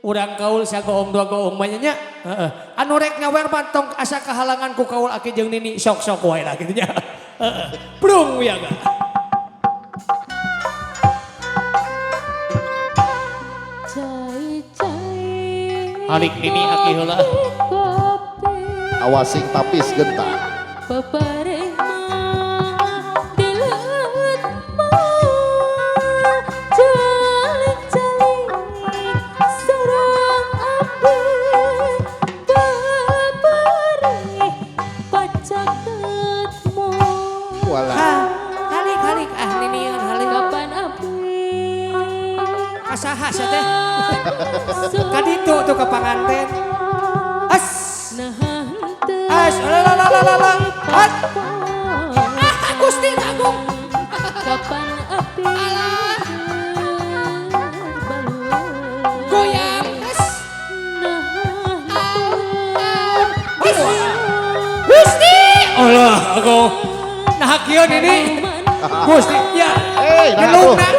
urang kaul sia goong dua goong banyak nya. Heeh. Anu rek nyawer mantong asa kahalangan ku kaul aki jeung nini sok-sok wae lah kitu nya. Heeh. Brung ya ga. Halik nini aki heula. Awasing tapis gentar. Halik nini halik. Kasaha sia teh? Kaditu tuh ke panganten. As. As, lalalala. At. Gusti Agung. Kapan api Goyang. As. Gusti. Allah, aku. Nah kieu ini. Gusti ya. Gelungna.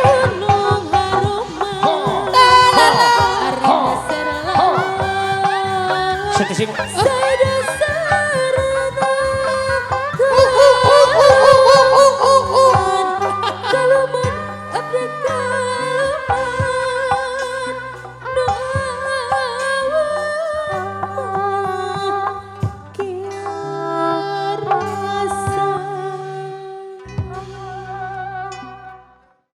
Setising.